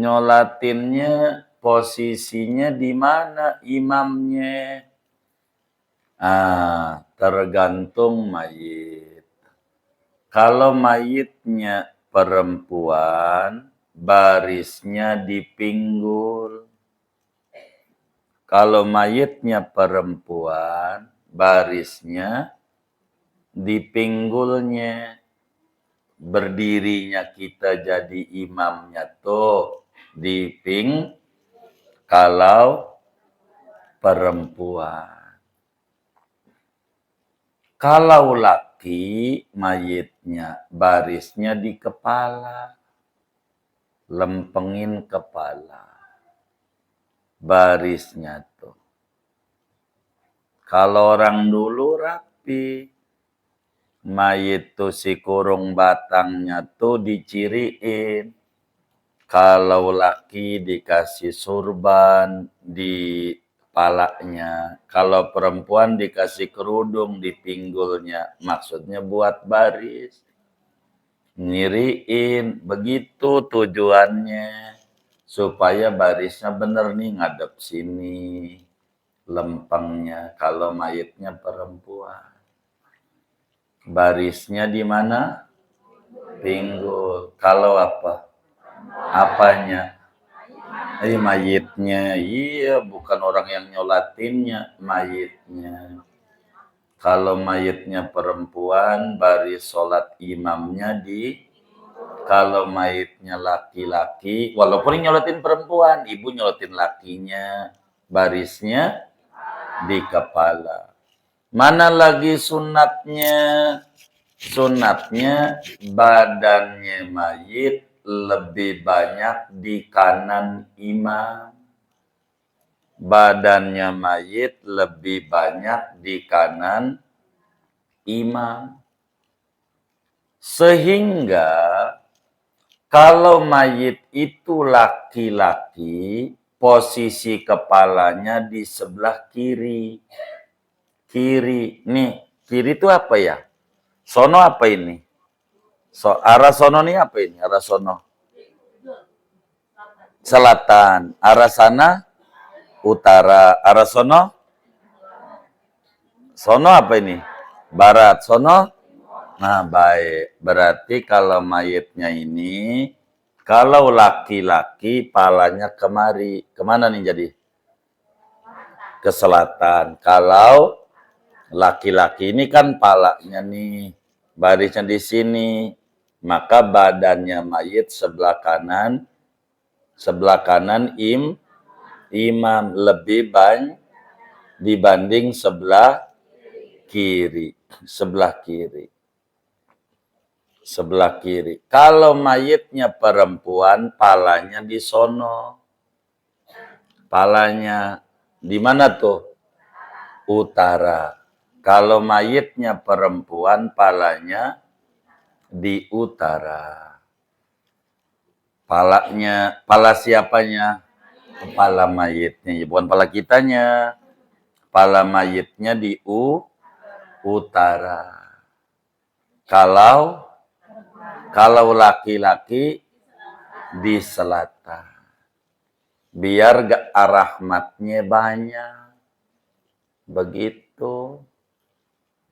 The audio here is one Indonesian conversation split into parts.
Nyolatinnya posisinya di mana imamnya? Tergantung mayit. Kalau mayitnya perempuan, barisnya di pinggul. Kalau mayitnya perempuan, barisnya di pinggulnya. Berdirinya kita jadi imamnya tuh di kalau perempuan. Kalau laki, mayitnya barisnya di kepala. Lempengin kepala. Barisnya tuh. Kalau orang dulu rapi. Mayit tuh si kurung batangnya tuh diciriin. Kalau laki dikasih surban di kepalanya. Kalau perempuan dikasih kerudung di pinggulnya. Maksudnya buat baris. Nyiriin. Begitu tujuannya. Supaya barisnya bener nih ngadep sini. Lempengnya. Kalau mayitnya perempuan. Barisnya di mana? Pinggul. Kalau apa? Apanya? Mayitnya. Iya, bukan orang yang nyolatinnya, mayitnya. Kalau mayitnya perempuan, baris sholat imamnya di. Kalau mayitnya laki-laki, walaupun yang nyolatin perempuan, ibu nyolatin lakinya, barisnya di kepala. Mana lagi sunatnya? Sunatnya badannya mayit lebih banyak di kanan imam. Badannya mayit lebih banyak di kanan imam. Sehingga kalau mayit itu laki-laki, posisi kepalanya di sebelah kiri. Kiri. Nih, kiri itu apa ya? Sono apa ini? Arah sono nih apa ini? Arah sono. Selatan. Arah sana utara. Arah sono? Sono apa ini? Barat. Sono? Nah, baik. Berarti kalau mayitnya ini, kalau laki-laki palanya kemari. Kemana nih jadi? Ke selatan. Kalau laki-laki ini kan palanya nih, barisnya di sini. Maka badannya mayit sebelah kanan imam lebih banyak dibanding sebelah kiri. Sebelah kiri. Kalau mayitnya perempuan, palanya di sono. Palanya di mana tuh? Utara. Kalau mayitnya perempuan, palanya di utara. Pala siapanya? Kepala mayitnya. Bukan pala kitanya. Pala mayitnya di utara. Kalau laki-laki di selatan. Biar rahmatnya banyak. Begitu.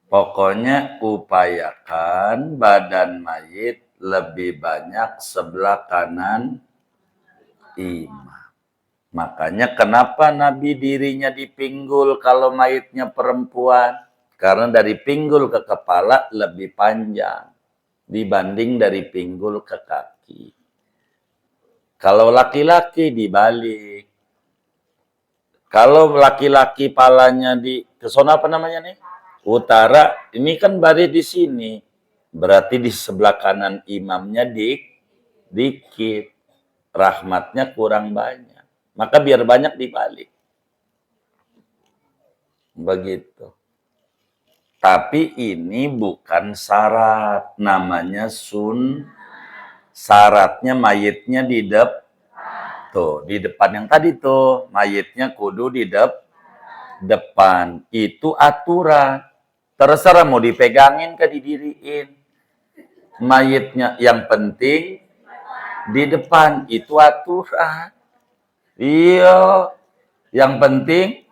Pokoknya upayakan badan mayit lebih banyak sebelah kanan imam. Makanya kenapa Nabi dirinya dipinggul kalau mayitnya perempuan? Karena dari pinggul ke kepala lebih panjang dibanding dari pinggul ke kaki. Kalau laki-laki dibalik. Kalau laki-laki palanya di kesono apa namanya nih? Utara, ini kan baris di sini. Berarti di sebelah kanan imamnya dikit. Rahmatnya kurang banyak. Maka biar banyak dibalik. Begitu. Tapi ini bukan syarat. Namanya syaratnya mayitnya di tuh, di depan yang tadi tuh. Mayitnya kudu di depan. Itu aturan. Terserah mau dipegangin ke didiriin. Mayitnya yang penting Di depan itu aturan. Iya, yang penting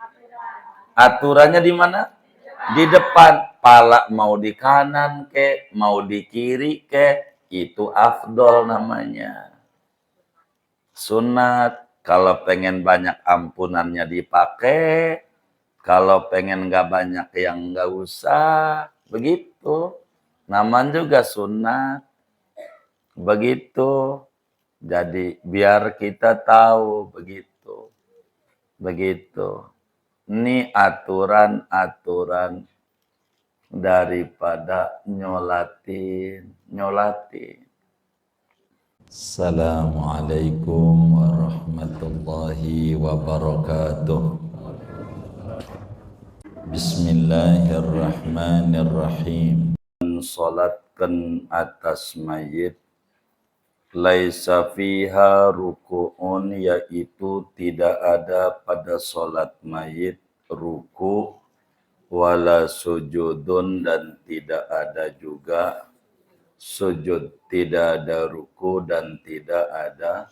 aturannya di mana? Di depan. Pala mau di kanan ke, mau di kiri ke, itu afdol namanya. Sunat, kalau pengen banyak ampunannya dipakai, kalau pengen nggak banyak yang nggak usah, begitu. Namanya juga sunat, begitu. Jadi biar kita tahu begitu. Begitu. Ini aturan-aturan daripada nyolatin. Assalamualaikum warahmatullahi wabarakatuh. Bismillahirrahmanirrahim. Salatkan atas mayit laisa fiha ruku'un, yaitu tidak ada pada salat mayit ruku' wala sujudun, dan tidak ada juga sujud. Tidak ada ruku dan tidak ada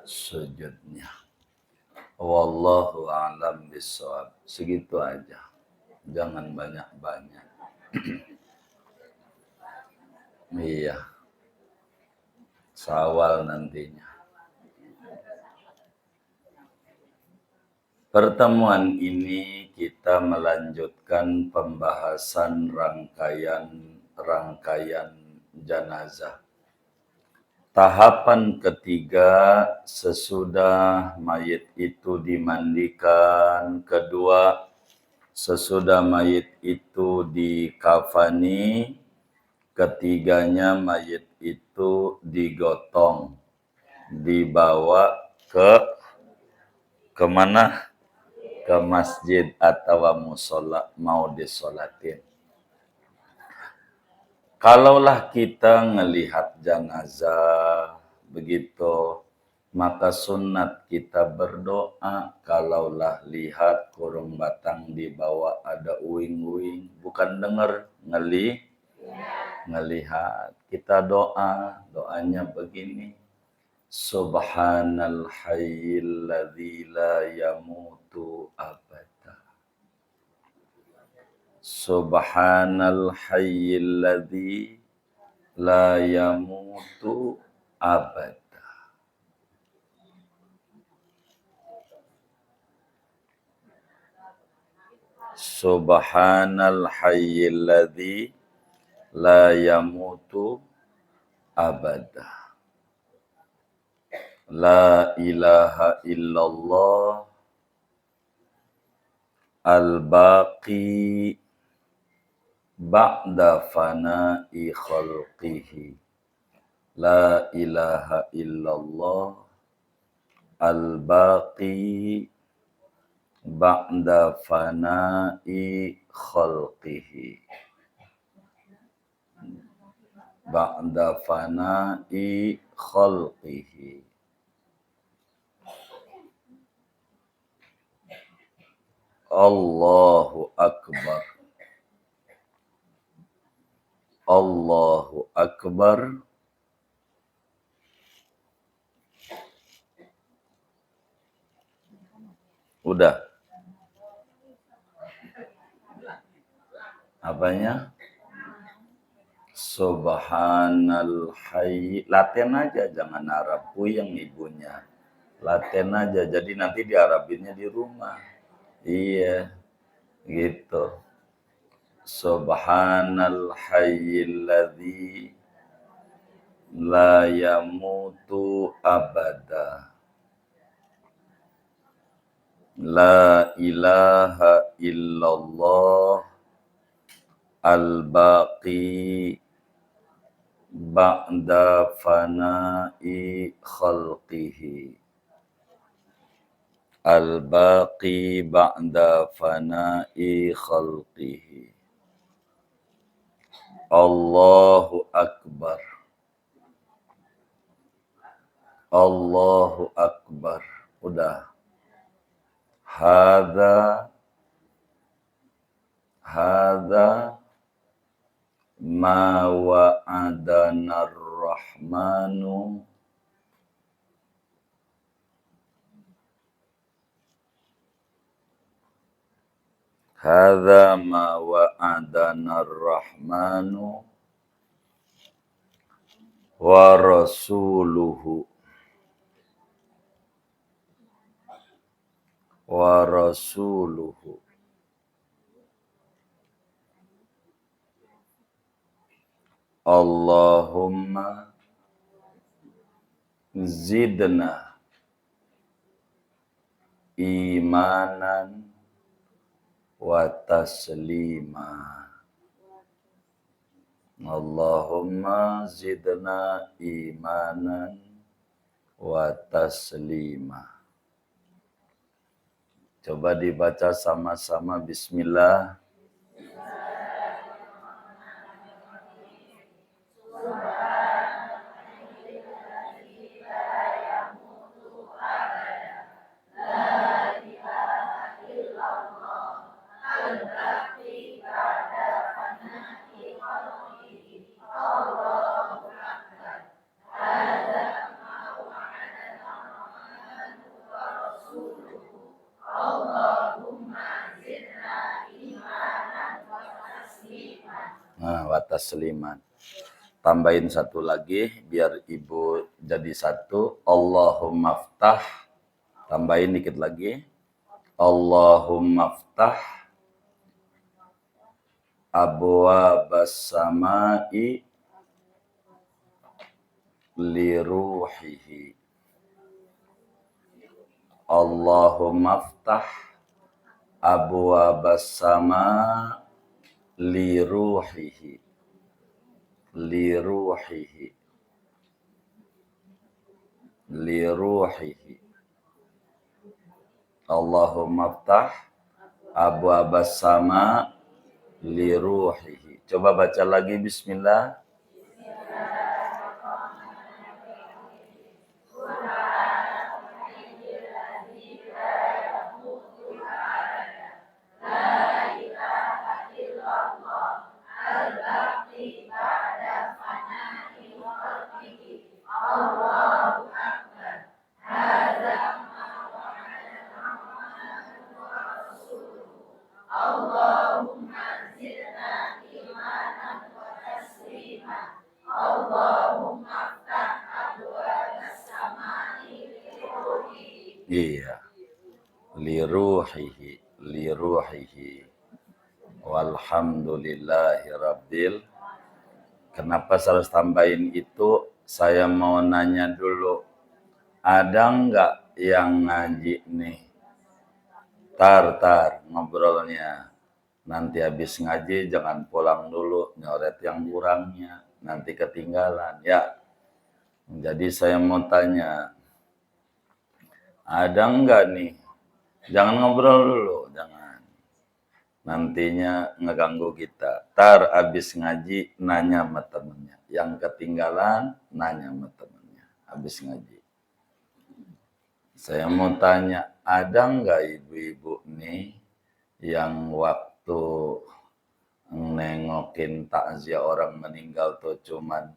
sujudnya. Wallahu a'lam bishawab. Segitu aja. Jangan banyak-banyak. Iya. Sawal nantinya. Pertemuan ini kita melanjutkan pembahasan rangkaian jenazah. Tahapan ketiga sesudah mayit itu dimandikan, kedua sesudah mayit itu dikafani, ketiganya mayit itu digotong, dibawa ke mana? Ke masjid atau musola, mau disolatin. Kalaulah kita ngelihat jenazah begitu, maka sunat kita berdoa. Kalaulah lihat kurung batang di bawah ada uing-uing, bukan dengar, ngelihat. Kita doanya begini. Subhanal hayyil ladzi la yamutu abada. Subhanal hayyil ladzi la yamutu abada. Subhanal hayyil ladzi la yamutu abada. La ilaha illallah al-baqi ba'da fana'i khalqihi. La ilaha illallah al-baqi ba'da fana'i khalqihi. Ba'da fana'i khalqihi. Allahu Akbar. Allahu Akbar. Udah. Apanya? Subhanal hayy. Laten aja, jangan Arab puyeng ibunya. Laten aja, jadi nanti diarabinnya di rumah. Iya, gitu. Subhanal hayyil ladzi la yamutu abada. La ilaha illallah al-baqi ba'da fana'i khalqihi. Al-baqi ba'da fana'i khalqihi. Allahu Akbar. Allahu Akbar. Udah. Hadza ma wa'adana ar-rahmanu Hadza ma wa'adana ar-Rahmanu wa rasuluhu wa rasuluhu. Allahumma zidna imanan wa taslima. Allahumma zidna imanan wa taslima. Coba dibaca sama-sama. Bismillah. Nah, wa tasliman. Tambahin satu lagi biar ibu jadi satu. Allahumma ftah. Tambahin dikit lagi. Allahumma ftah abwaabas samai li ruhihi. Allahumma ftah abwaabas sama li ruhihi. Li ruhihi. Li ruhihi. Allahumma ftah abwaabas sama li ruhihi. Coba baca lagi. Bismillah. Iya. Li ruhihi. Li ruhihi. Walhamdulillahi rabbil. Kenapa saya harus tambahin itu? Saya mau nanya dulu. Ada nggak yang ngaji nih? Tar ngobrolnya. Nanti habis ngaji jangan pulang dulu. Nyoret yang kurangnya. Nanti ketinggalan. Ya. Jadi saya mau tanya. Ada nggak nih? Jangan ngobrol dulu. Jangan. Nantinya ngeganggu kita. Tar abis ngaji nanya sama temennya. Yang ketinggalan nanya sama temennya. Abis ngaji. Saya mau tanya, ada nggak ibu-ibu nih yang waktu nengokin takziah orang meninggal tuh cuman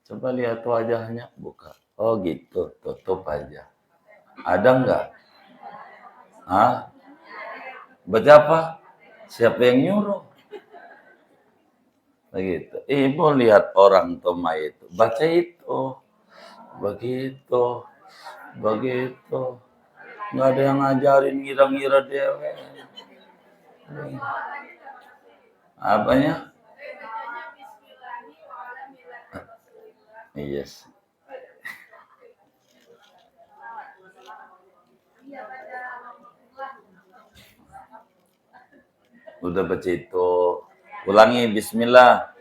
coba lihat wajahnya, buka. Oh gitu, tutup aja. Ada nggak? Hah? Baca apa? Siapa yang nyuruh? Begitu. Ibu lihat orang tua itu, baca itu. Begitu. Begitu. Nggak ada yang ngajarin ngira-ngira dewe. Apanya? Yes. Udah baca itu. Ulangi. Bismillah.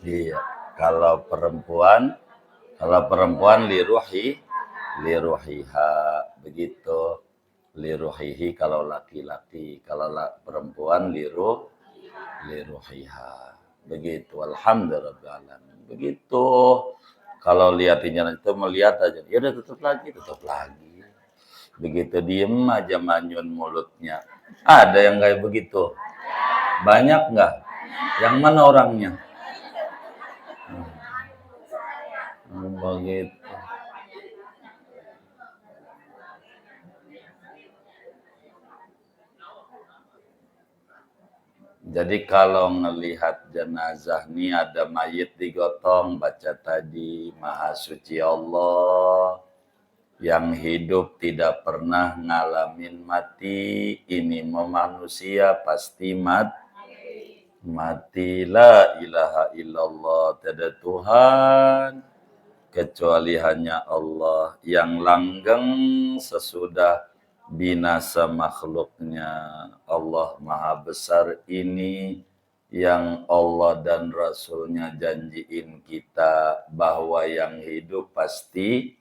Iya. Kalau perempuan li ruhi, liruhiha, begitu. Liruhihi kalau laki-laki, kalau perempuan liruhiha. Begitu. Alhamdulillah. Begitu. Kalau lihatinnya itu melihat aja, ya udah tutup lagi. Begitu diem aja manyun mulutnya. Ada yang kayak begitu? Banyak nggak? Yang mana orangnya? Begitu. Jadi kalau ngelihat jenazah nih ada mayit digotong, baca tadi Maha Suci Allah yang hidup tidak pernah ngalamin mati, ini manusia pasti mati. La ilaha illallah, tiada Tuhan kecuali hanya Allah yang langgeng sesudah binasa makhluknya. Allah Maha Besar ini yang Allah dan Rasulnya janjiin kita bahwa yang hidup pasti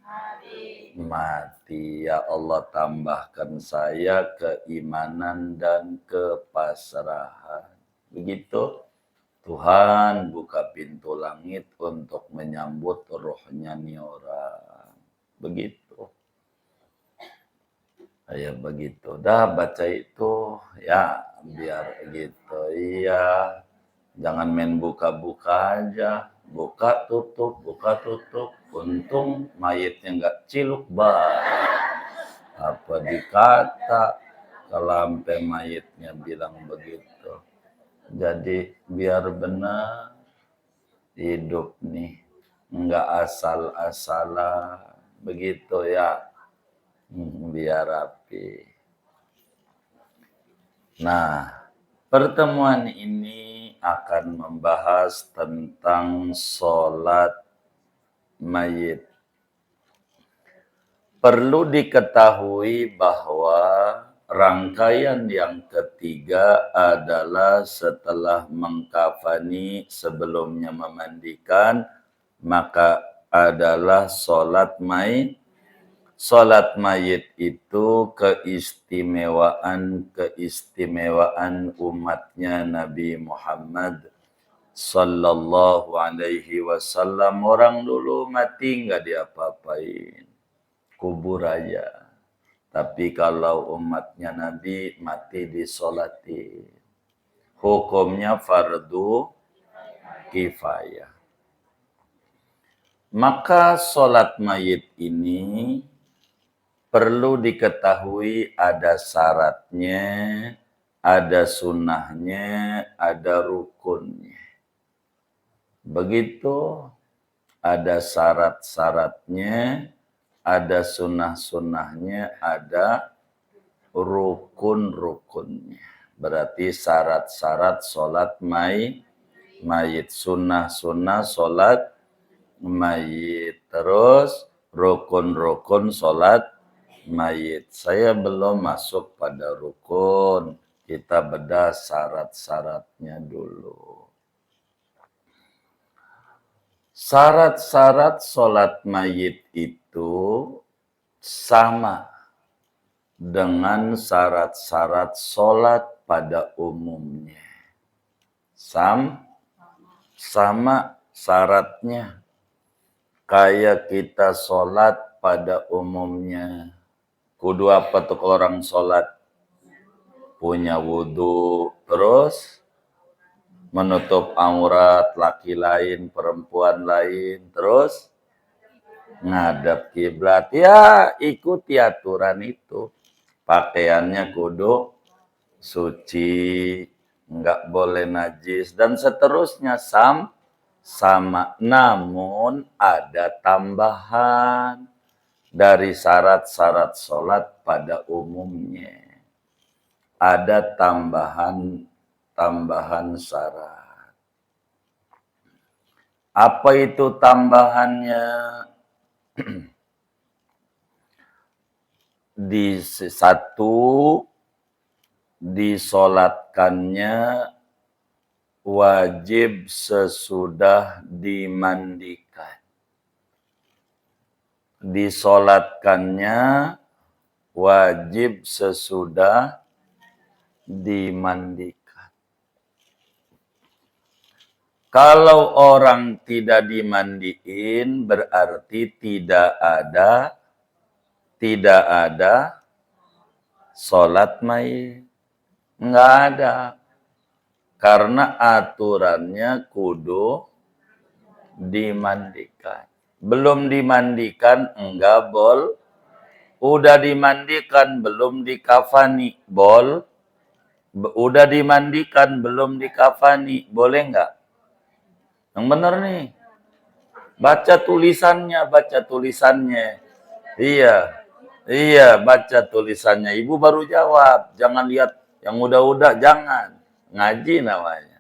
mati. Ya Allah, tambahkan saya keimanan dan kepasrahan. Begitu. Tuhan buka pintu langit untuk menyambut rohnya nih orang. Begitu. Ya begitu. Dah baca itu ya biar gitu. Iya. Jangan main buka-buka aja. Buka tutup. Untung mayitnya nggak ciluk banget. Apa dikata kalau sampai mayitnya bilang begitu. Jadi biar benar hidup nih, nggak asal-asalan, begitu ya, biar rapi. Nah, pertemuan ini akan membahas tentang sholat mayit. Perlu diketahui bahwa rangkaian yang ketiga adalah setelah mengkafani sebelumnya memandikan, maka adalah sholat mayit. Sholat mayit itu keistimewaan umatnya Nabi Muhammad Sallallahu Alaihi Wasallam. Orang dulu mati nggak diapa-apain, kubur aja. Tapi kalau umatnya Nabi mati disolatin. Hukumnya fardu kifayah. Maka sholat mayit ini perlu diketahui ada syaratnya, ada sunnahnya, ada rukunnya. Begitu ada syarat-syaratnya, ada sunnah-sunnahnya, ada rukun-rukunnya. Berarti syarat-syarat sholat mayit, sunnah-sunnah sholat mayit. Terus rukun-rukun sholat mayit. Saya belum masuk pada rukun. Kita bedah syarat-syaratnya dulu. Syarat-syarat sholat mayit itu sama dengan syarat-syarat sholat pada umumnya. Sama syaratnya. Kayak kita sholat pada umumnya. Kudu apa tuh kalau orang sholat? Punya wudhu, terus menutup aurat laki lain, perempuan lain, terus ngadap kiblat. Ya, ikuti aturan itu. Pakaiannya kudu suci, nggak boleh najis, dan seterusnya sama. Namun ada tambahan dari syarat-syarat sholat pada umumnya. Ada tambahan syarat. Apa itu tambahannya? Di satu, disolatkannya wajib sesudah dimandikan. disolatkannya wajib sesudah dimandikan. Kalau orang tidak dimandiin berarti tidak ada sholat mayit. Nggak ada. Karena aturannya kudu dimandikan. Belum dimandikan enggak bol. Udah dimandikan belum dikafani bol. Udah dimandikan belum dikafani boleh enggak? Yang benar nih. Baca tulisannya. Iya, baca tulisannya. Ibu baru jawab. Jangan lihat yang udah-udah, jangan. Ngaji namanya.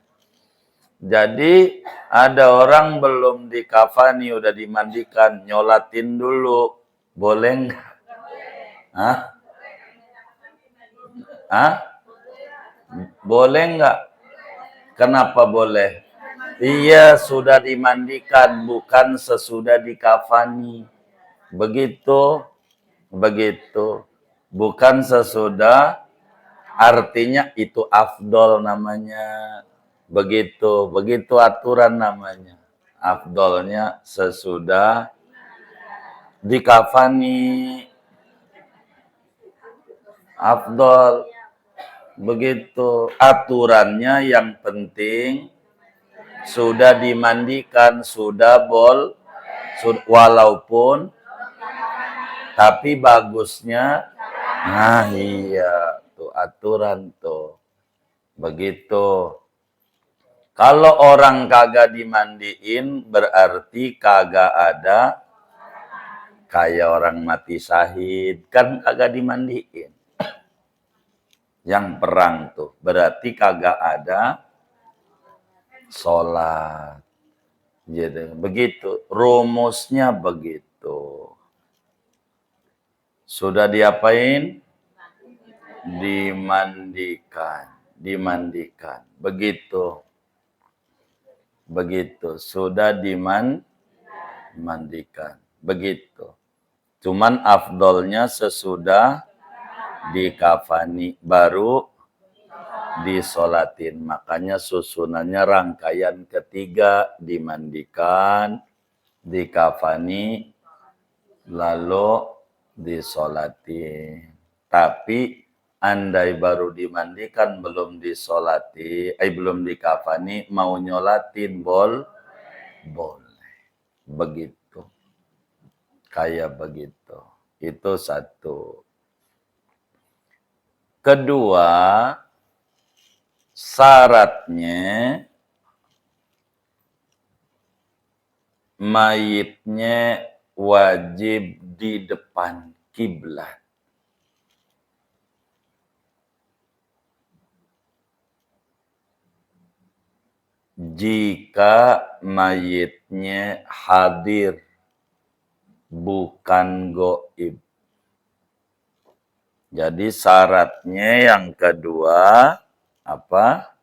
Jadi, ada orang belum dikafani, udah dimandikan, nyolatin dulu. Boleh nggak? Hah? Hah? Boleh nggak? Kenapa boleh? Iya, sudah dimandikan, bukan sesudah dikafani. Begitu. Bukan sesudah, artinya itu afdol namanya. Begitu aturan namanya. Afdolnya sesudah dikafani. Afdol. Begitu. Aturannya yang penting sudah dimandikan, sudah bol, walaupun tapi bagusnya, nah iya, tuh aturan tuh. Begitu. Kalau orang kagak dimandiin, berarti kagak ada, kayak orang mati syahid, kan kagak dimandiin. Yang perang tuh, berarti kagak ada sholat. Jadi, begitu, rumusnya begitu. Sudah diapain? Dimandikan. Begitu. Sudah dimandikan. Begitu. Cuman afdolnya sesudah dikafani baru disolatin. Makanya susunannya rangkaian ketiga, dimandikan, dikafani, lalu disolatin. Tapi andai baru dimandikan belum disolati, belum dikafani, mau nyolatin boleh. Begitu. Kayak begitu. Itu satu. Kedua, syaratnya mayitnya wajib di depan kiblat. Jika mayitnya hadir, bukan goib. Jadi syaratnya yang kedua, apa?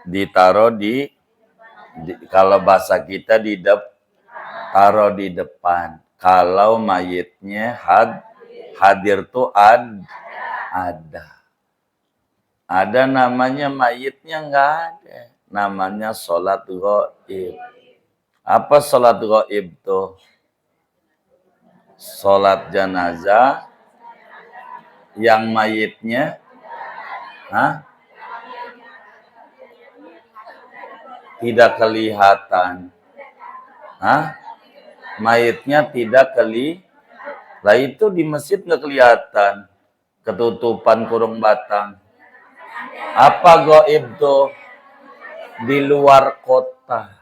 Ditaruh kalau bahasa kita taruh di depan. Kalau mayitnya hadir tuh ada. Ada namanya mayitnya nggak ada. Namanya sholat ghaib. Apa sholat ghaib tuh? Sholat jenazah yang mayitnya tidak kelihatan. Mayitnya tidak lah itu di masjid nggak kelihatan. Ketutupan kurung batang. Apa gaib tuh? Di luar kota.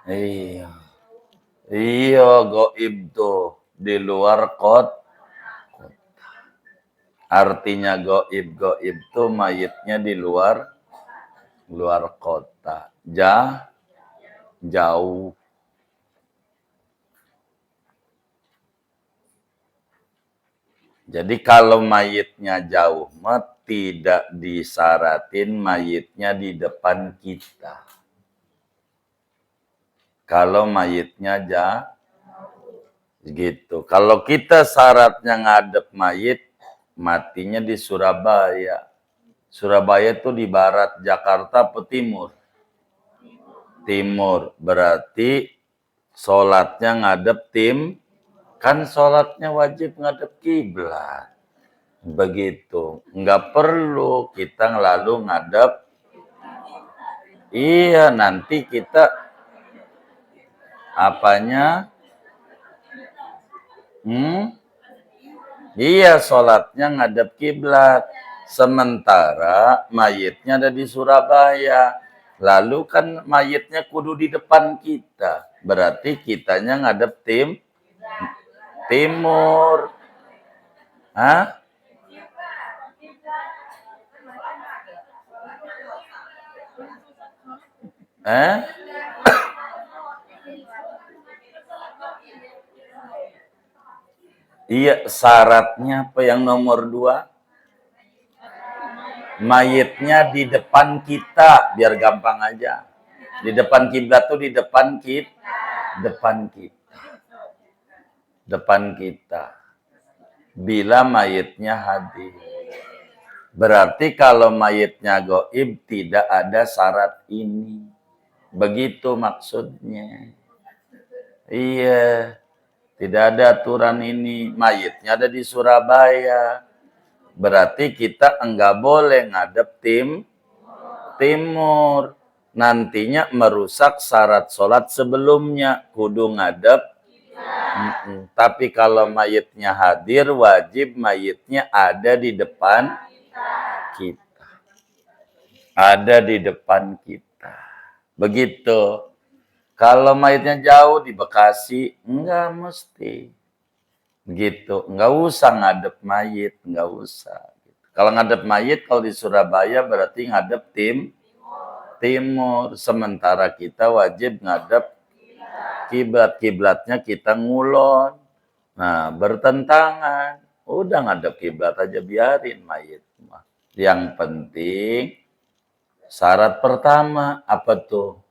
Iya, gaib tuh di luar kota. Artinya gaib tuh mayitnya di luar kota. Jauh. Jadi kalau mayitnya jauh, tidak disaratin mayitnya di depan kita. Kalau mayitnya gitu. Kalau kita syaratnya ngadep mayit, matinya di Surabaya. Surabaya itu di barat, Jakarta apa timur? Timur. Berarti sholatnya ngadep kan sholatnya wajib ngadep kiblat. Begitu. Nggak perlu kita lalu ngadep. Iya, nanti kita apanya? Iya, sholatnya ngadep kiblat. Sementara mayitnya ada di Surabaya. Lalu kan mayitnya kudu di depan kita. Berarti kitanya ngadep timur. Hah? Eh? Iya, syaratnya apa yang nomor 2? Mayitnya di depan kita, biar gampang aja. Di depan kiblat tuh di depan depan kita. Depan kita. Bila mayitnya hadir. Berarti kalau mayitnya goib tidak ada syarat ini. Begitu maksudnya. Iya. Tidak ada aturan ini. Mayitnya ada di Surabaya. Berarti kita enggak boleh ngadep timur. Nantinya merusak syarat sholat sebelumnya. Kudu ngadep. Tapi kalau mayitnya hadir, wajib mayitnya ada di depan kita. Ada di depan kita. Begitu. Kalau mayitnya jauh di Bekasi, enggak mesti. Gitu. Enggak usah ngadep mayit. Enggak usah. Kalau ngadep mayit, kalau di Surabaya berarti ngadep timur. Sementara kita wajib ngadep kiblat. Kiblatnya kita ngulon. Nah, bertentangan. Udah ngadep kiblat aja, biarin mayit. Yang penting, syarat pertama, apa tuh?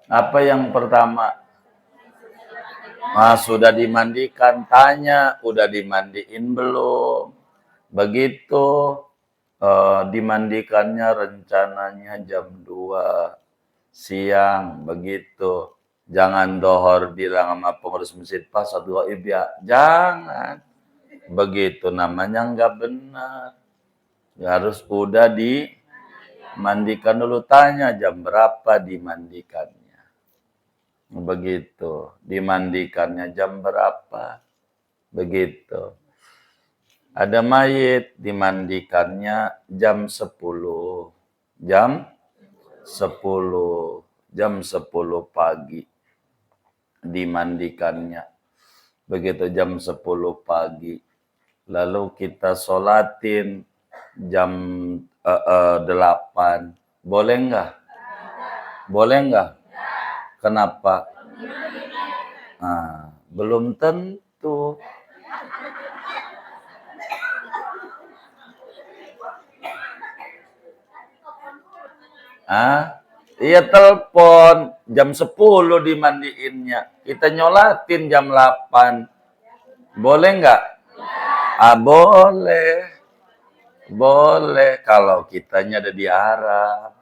Apa yang pertama? Nah, sudah dimandikan, tanya, udah dimandiin belum? Begitu, dimandikannya rencananya jam 2 siang, begitu. Jangan dohor bilang sama pengurus masjid, Pak, satu goib ya. Jangan. Begitu, namanya nggak benar. Harus udah dimandikan dulu, tanya jam berapa dimandikannya. Begitu, dimandikannya jam berapa. Begitu. Ada mayit dimandikannya jam 10. Jam 10. Jam 10 pagi dimandikannya. Begitu jam 10 pagi. Lalu kita sholatin jam 8. Boleh nggak? Boleh nggak? Kenapa? Nah, belum tentu. Iya, telepon jam 10 dimandiinnya. Kita nyolatin jam 8. Boleh nggak? Boleh. Boleh kalau kitanya ada di Arab.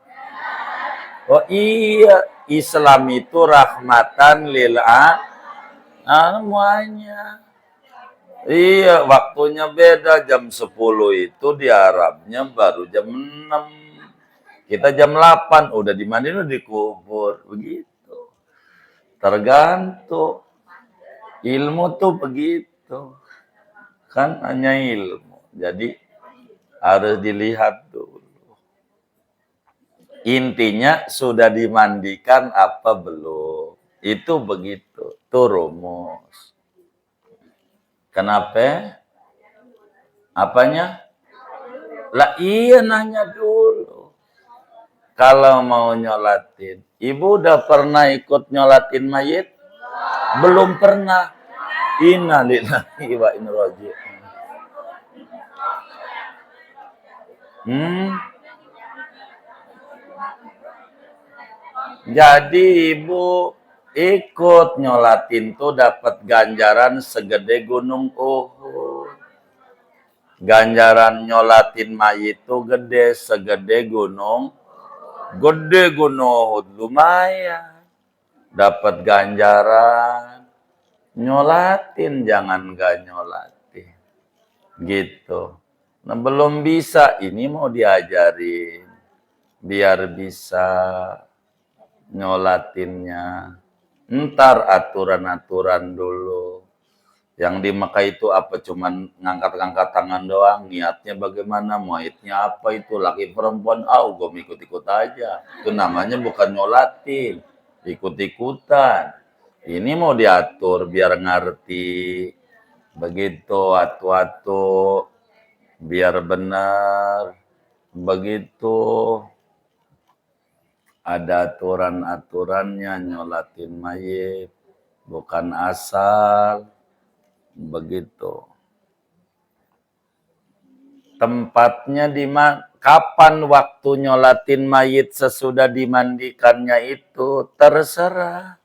Oh iya, Islam itu rahmatan lil semuanya. Iya, waktunya beda. Jam 10 itu di Arabnya baru jam 6. Kita jam 8 udah dimandiin, udah dikubur. Begitu. Tergantung. Ilmu tuh begitu. Kan hanya ilmu. Jadi harus dilihat dulu. Intinya sudah dimandikan apa belum. Itu begitu. Itu rumus. Kenapa? Apanya? Lah iya, nanya dulu. Kalau mau nyolatin. Ibu udah pernah ikut nyolatin mayit? Belum pernah. Innalillahi wa inna ilaihi raji'un. Jadi ibu Ikut nyolatin tuh dapat ganjaran segede gunung Uhud. Ganjaran nyolatin mayit tuh gede segede gunung. Gede gunung Uhud, lumayan. Dapat ganjaran. Nyolatin, jangan gak nyolatin. Gitu. Nah, belum bisa, ini mau diajarin. Biar bisa nyolatinnya. Ntar aturan-aturan dulu. Yang di Mekah itu apa? Cuman ngangkat-ngangkat tangan doang. Niatnya bagaimana? Muaitnya apa itu? Laki perempuan? Gue ikut-ikut aja. Itu namanya bukan nyolatin. Ikut-ikutan. Ini mau diatur biar ngerti. Begitu atu-atu. Biar benar. Begitu. Ada aturan-aturannya nyolatin mayit. Bukan asal. Begitu. Tempatnya di mana? Kapan waktu nyolatin mayit sesudah dimandikannya itu terserah.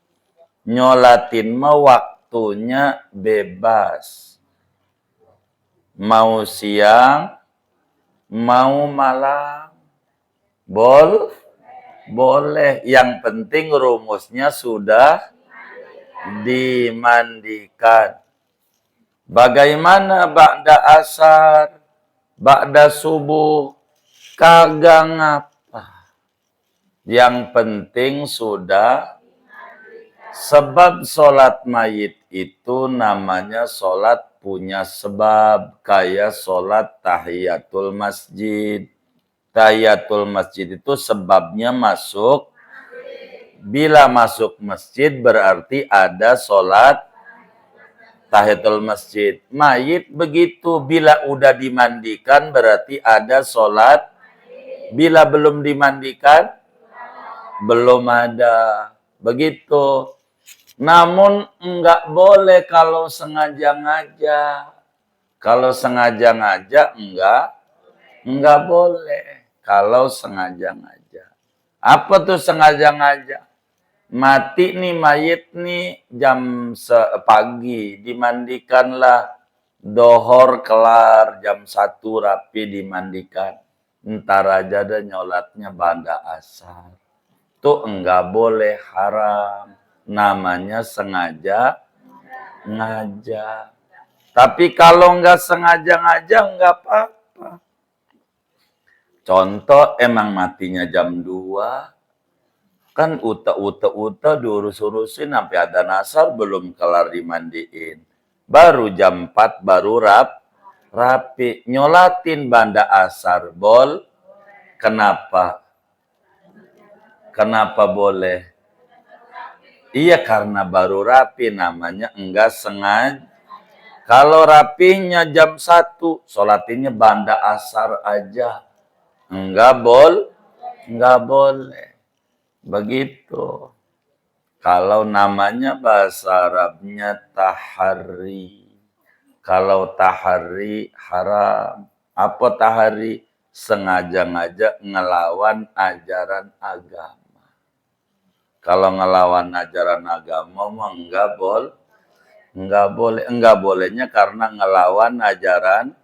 Nyolatin mah waktunya bebas. Mau siang, mau malam. Boleh. Yang penting rumusnya sudah dimandikan. Bagaimana ba'da asar, ba'da subuh, kagak ngapa. Yang penting sudah, sebab sholat mayit itu namanya sholat punya sebab. Kayak sholat tahiyatul masjid. Tahiyatul masjid itu sebabnya masuk. Bila masuk masjid berarti ada sholat tahiyatul masjid. Mayit begitu, bila udah dimandikan berarti ada sholat. Bila belum dimandikan, belum ada. Begitu. Namun enggak boleh kalau sengaja ngajak. Kalau sengaja ngajak enggak boleh. Kalau sengaja ngajak. Apa tuh sengaja ngajak? Mati nih mayit nih jam pagi, dimandikanlah. Dohor kelar jam 1 rapi dimandikan. Ntar aja ada nyolatnya ba'da asar. Tuh enggak boleh, haram. Namanya sengaja ngajak. Tapi kalau enggak sengaja ngajak enggak apa-apa. Contoh emang matinya jam 2. Kan uta diurus-urusin sampai ada nasar belum kelar dimandiin. Baru jam 4 baru rapi. Nyolatin ba'da asar. Kenapa? Kenapa boleh? Iya karena baru rapi namanya enggak sengaja. Kalau rapinya jam 1, sholatinnya ba'da asar aja. Enggak boleh. Begitu. Kalau namanya bahasa Arabnya tahari. Kalau tahari haram. Apa tahari? Sengaja-ngaja ngelawan ajaran agama. Kalau ngelawan ajaran agama mah enggak boleh. Enggak bolehnya karena ngelawan ajaran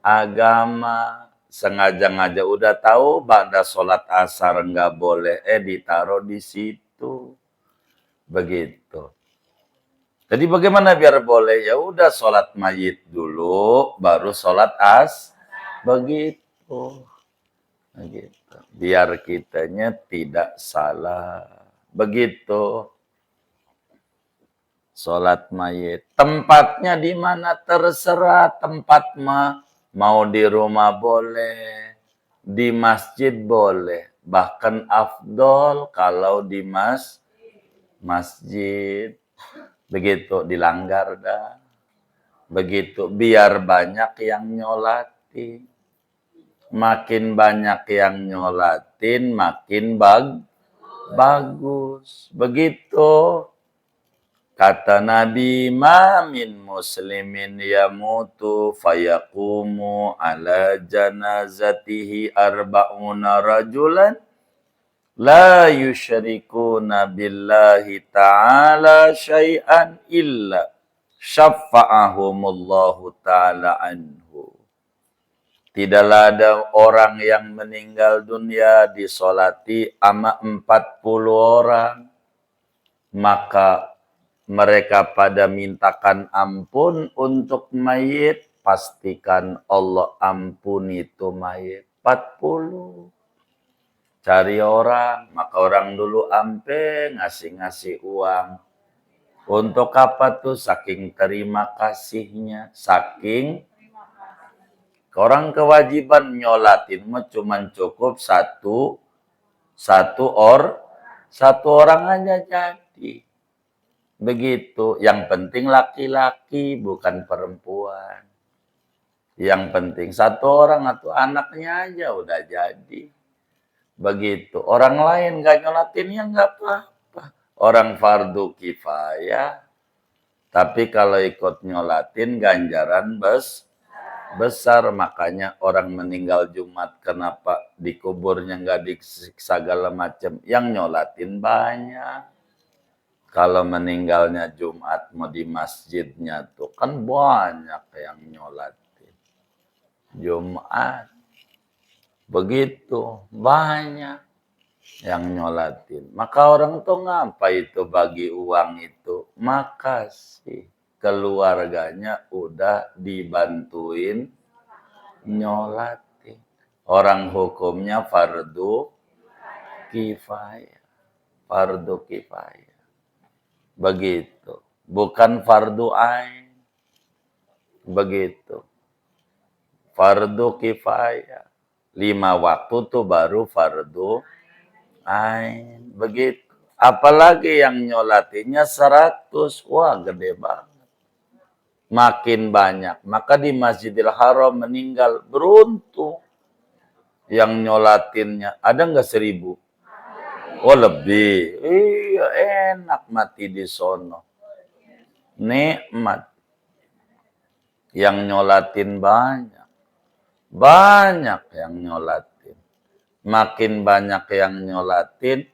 agama. Sengaja-ngaja udah tahu ba'da sholat asar enggak boleh, ditaruh di situ. Begitu. Jadi bagaimana biar boleh? Ya udah sholat mayit dulu, baru sholat begitu. Begitu. Biar kitanya tidak salah. Begitu. Sholat mayit. Tempatnya di mana terserah tempat mah. Mau di rumah boleh, di masjid boleh. Bahkan afdol kalau di masjid. Begitu dilanggar dah. Begitu biar banyak yang nyolatin. Makin banyak yang nyolatin, makin bagus. Begitu. Kata Nabi, ma min muslimin yamutu fayaqumu ala janazatihi arba'una rajulan La yusyrikuna billahi ta'ala syai'an illa syafa'ahumullahu ta'ala anhu. Tidaklah ada orang yang meninggal dunia disolati ama 40 orang. Maka mereka pada mintakan ampun untuk mayit. Pastikan Allah ampuni itu mayit. 40. Cari orang, maka orang dulu ampe ngasih-ngasih uang. Untuk apa tuh? Saking terima kasihnya, saking orang kewajiban nyolatin mah cuman cukup satu orang aja jadi. Begitu. Yang penting laki-laki bukan perempuan. Yang penting satu orang atau anaknya aja udah jadi. Begitu. Orang lain gak nyolatin ya nggak apa-apa. Orang fardu kifayah. Tapi kalau ikut nyolatin ganjaran besar. Makanya orang meninggal Jumat kenapa dikuburnya nggak disiksa segala macam. Yang nyolatin banyak. Kalau meninggalnya Jumat mau di masjidnya tuh kan banyak yang nyolatin. Jumat. Begitu, banyak yang nyolatin. Maka orang tuh ngapa itu bagi uang itu? Makasih. Keluarganya udah dibantuin nyolatin. Orang hukumnya fardu kifayah. Fardu kifayah. Begitu. Bukan fardu ain. Begitu. Fardu kifayah. 5 waktu tuh baru fardu ain. Begitu. Apalagi yang nyolatinya 100. Wah, gede banget. Makin banyak. Maka di Masjidil Haram meninggal beruntung. Yang nyolatinnya. Ada nggak 1000? Oh, lebih. Iya, enak mati di sono. Nikmat. Yang nyolatin banyak. Banyak yang nyolatin. Makin banyak yang nyolatin,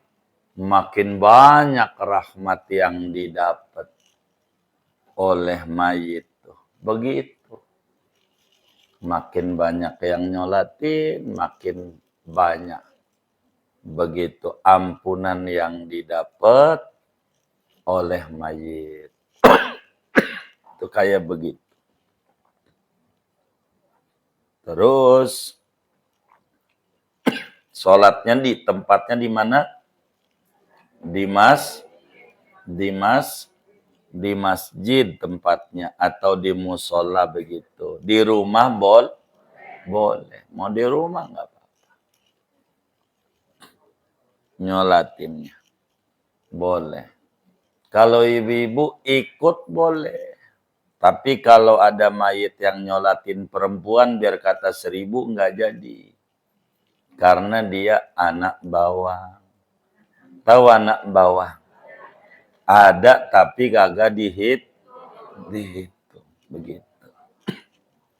makin banyak rahmat yang didapat oleh mayit. Begitu. Makin banyak yang nyolatin, makin banyak. Begitu ampunan yang didapat oleh mayit. Itu kayak begitu. Terus sholatnya di tempatnya di mana? Di masjid tempatnya atau di musola begitu. Di rumah boleh. Mau di rumah nggak apa-apa. Nyolatinnya boleh. Kalau ibu-ibu ikut boleh. Tapi kalau ada mayit yang nyolatin perempuan biar kata 1000 nggak jadi. Karena dia anak bawang. Tahu anak bawang? Ada tapi kagak dihitung. Begitu.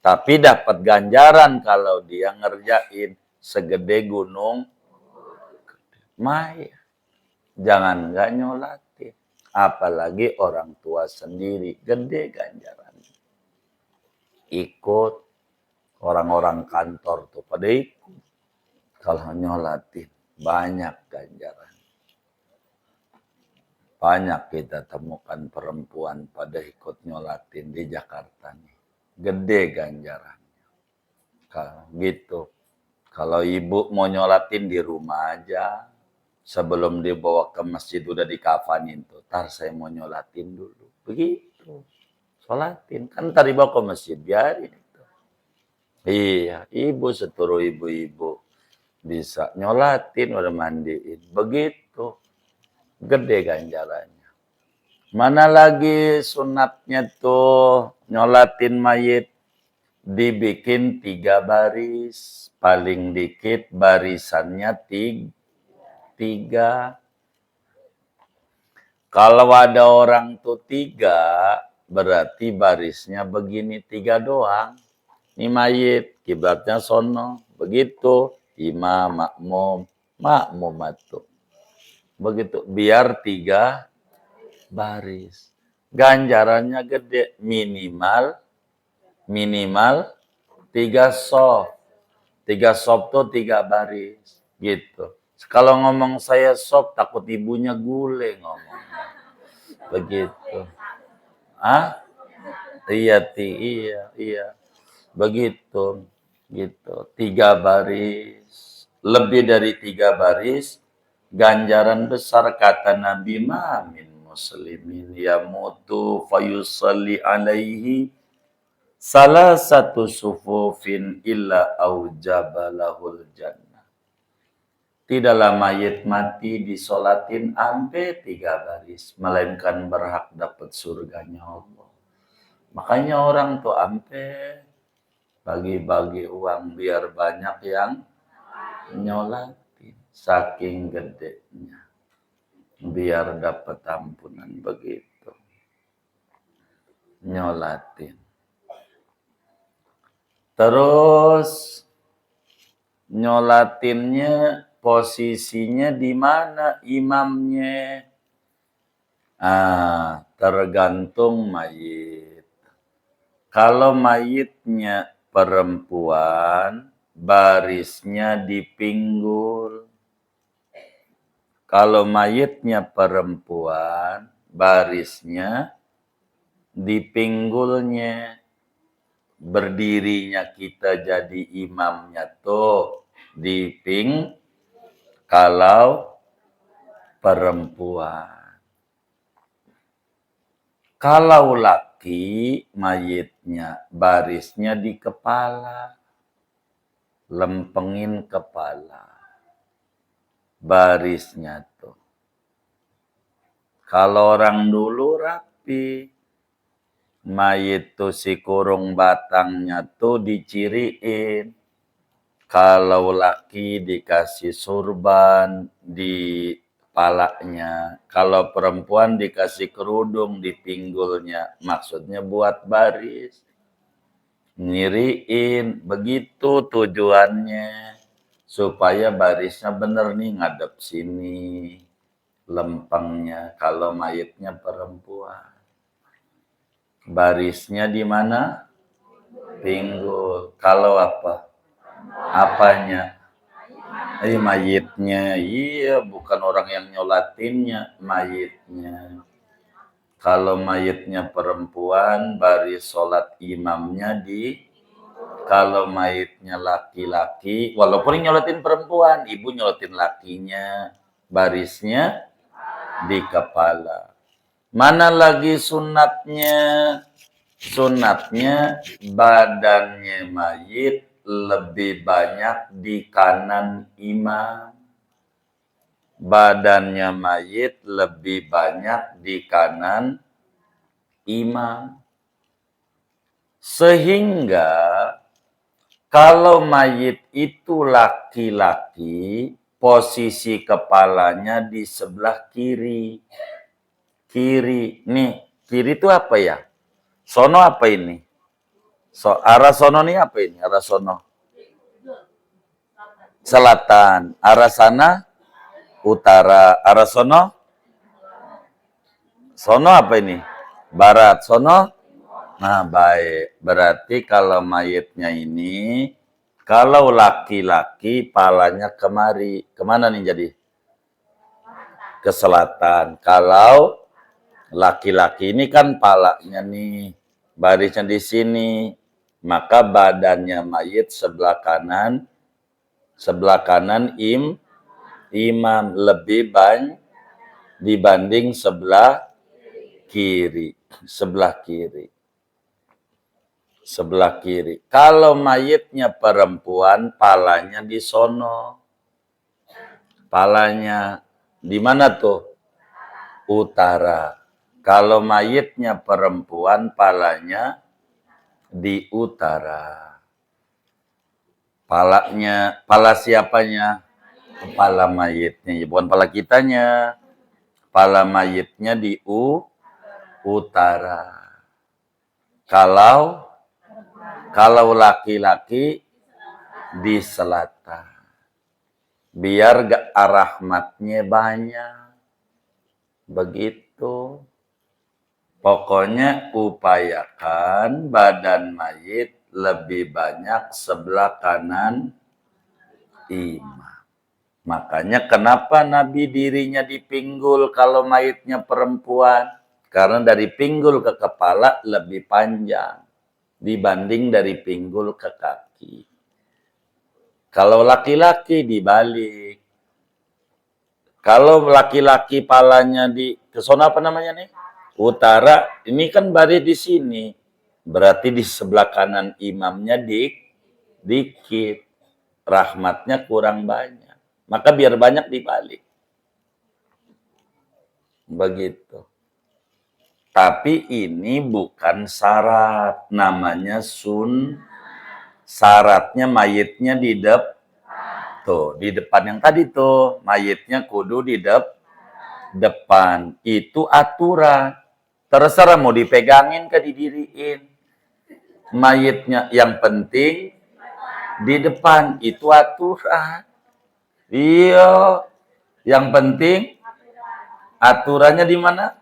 Tapi dapat ganjaran kalau dia ngerjain segede gunung Maya. Jangan nggak nyolatin. Apalagi orang tua sendiri. Gede ganjaran. Ikut. Orang-orang kantor tuh pada ikut. Kalau nyolatin. Banyak ganjaran. Banyak kita temukan perempuan pada ikut nyolatin di Jakarta nih. Gede ganjarannya. Gitu. Kalau ibu mau nyolatin di rumah aja. Sebelum dibawa ke masjid udah dikafanin tuh. Ntar saya mau nyolatin dulu. Begitu. Sholatin. Kan tadi bawa ke masjid. Biarin itu. Iya. Ibu seturuh ibu-ibu. Bisa nyolatin udah mandiin. Begitu. Gede ganjarannya. Mana lagi sunatnya tuh. Nyolatin mayit. Dibikin 3 baris. Paling dikit barisannya 3. Kalau ada orang tuh 3, berarti barisnya begini 3 doang. Ini mayit, kiblatnya sono. Begitu, imam, makmum, makmum tuh. Begitu, biar 3 baris. Ganjarannya gede, minimal 3 soft. 3 soft tuh 3 baris, gitu. Kalau ngomong saya soft, takut ibunya gule ngomong. Begitu. Ah? Iya, iya. Begitu, gitu. 3 baris, lebih dari 3 baris, ganjaran besar kata Nabi min muslimin yamutu fayusalli alaihi salah satu sufufin illa aujabalahul jannah. Tidaklah mayit mati disolatin ampe 3 baris, melainkan berhak dapat surganya Allah. Makanya orang tuh ampe bagi-bagi uang biar banyak yang nyolatin, saking gedenya, biar dapat ampunan begitu. Nyolatin. Terus nyolatinnya posisinya di mana imamnya? Tergantung mayit. Kalau mayitnya perempuan, barisnya di pinggul. Kalau mayitnya perempuan, barisnya di pinggulnya. Berdirinya kita jadi imamnya tuh di kalau perempuan. Kalau laki, mayitnya barisnya di kepala. Lempengin kepala. Barisnya tuh. Kalau orang dulu rapi. Mayit tuh si kurung batangnya tuh diciriin. Kalau laki dikasih surban di kepalanya. Kalau perempuan dikasih kerudung di pinggulnya. Maksudnya buat baris. Nyiriin. Begitu tujuannya. Supaya barisnya bener nih ngadep sini. Lempengnya. Kalau mayitnya perempuan. Barisnya di mana? Pinggul. Kalau apa? Apanya? Mayitnya. Iya, bukan orang yang nyolatinnya, mayitnya. Kalau mayitnya perempuan, baris sholat imamnya di. Kalau mayitnya laki-laki, walaupun nyolatin perempuan, ibu nyolatin lakinya, barisnya di kepala. Mana lagi sunatnya? Sunatnya badannya mayit lebih banyak di kanan imam. Badannya mayit lebih banyak di kanan imam. Sehingga kalau mayit itu laki-laki, posisi kepalanya di sebelah kiri. Kiri. Nih, kiri itu apa ya? Sono apa ini? Arah sono nih apa ini? Arah sono. Selatan. Arah sana? Utara. Arah sono? Sono apa ini? Barat. Sono? Nah, baik. Berarti kalau mayitnya ini, kalau laki-laki palanya kemari. Kemana nih jadi? Ke selatan. Kalau laki-laki ini kan palanya nih, barisnya di sini, maka badannya mayit sebelah kanan imam lebih banyak dibanding sebelah kiri. Kalau mayitnya perempuan, palanya di sono. Palanya di mana tuh? Utara. Kalau mayitnya perempuan, palanya di utara. Pala siapanya? Kepala mayitnya. Bukan pala kitanya. Pala mayitnya di utara. Kalau laki-laki di selatan. Biar rahmatnya banyak. Begitu. Pokoknya upayakan badan mayit lebih banyak sebelah kanan imam. Makanya kenapa Nabi dirinya dipinggul kalau mayitnya perempuan? Karena dari pinggul ke kepala lebih panjang dibanding dari pinggul ke kaki. Kalau laki-laki dibalik. Kalau laki-laki palanya di ke sana apa namanya nih? Utara, ini kan bari di sini. Berarti di sebelah kanan imamnya dikit. Rahmatnya kurang banyak. Maka biar banyak dibalik. Begitu. Tapi ini bukan syarat. Namanya syaratnya mayitnya di tuh, di depan yang tadi tuh. Mayitnya kudu di depan. Itu aturan. Terserah mau dipegangin ke didiriin. Mayitnya yang penting di depan. Itu aturan. Iya. Yang penting aturannya di mana?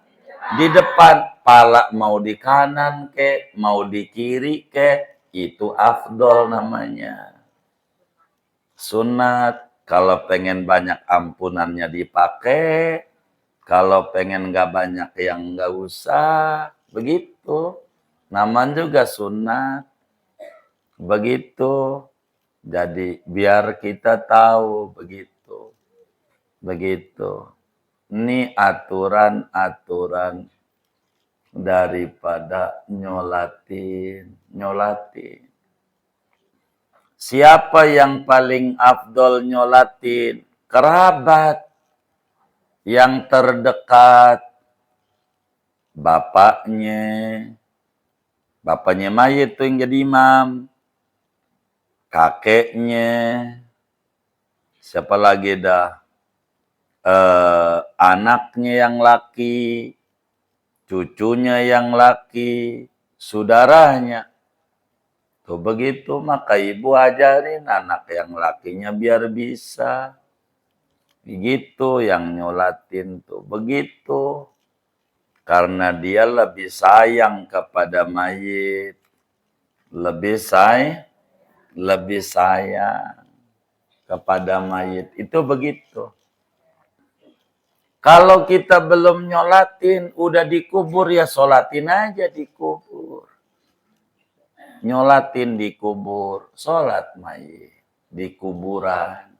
Di depan. Pala mau di kanan ke, mau di kiri ke, itu afdol namanya. Sunat. Kalau pengen banyak ampunannya dipakai. Kalau pengen nggak banyak yang nggak usah. Begitu. Namanya juga sunat. Begitu. Jadi biar kita tahu begitu. Begitu. Ini aturan-aturan daripada nyolatin. Siapa yang paling afdol nyolatin? Kerabat yang terdekat. Bapaknya mayit tuh yang jadi imam. Kakeknya. Siapa lagi dah? Anaknya yang laki, cucunya yang laki, saudaranya. Tuh begitu, maka ibu ajarin anak yang lakinya biar bisa. Begitu yang nyolatin tuh, begitu. Karena dia lebih sayang kepada mayit. Lebih sayang kepada mayit. Itu begitu. Kalau kita belum nyolatin, udah dikubur ya sholatin aja dikubur. Nyolatin dikubur, sholat mayit di kuburan.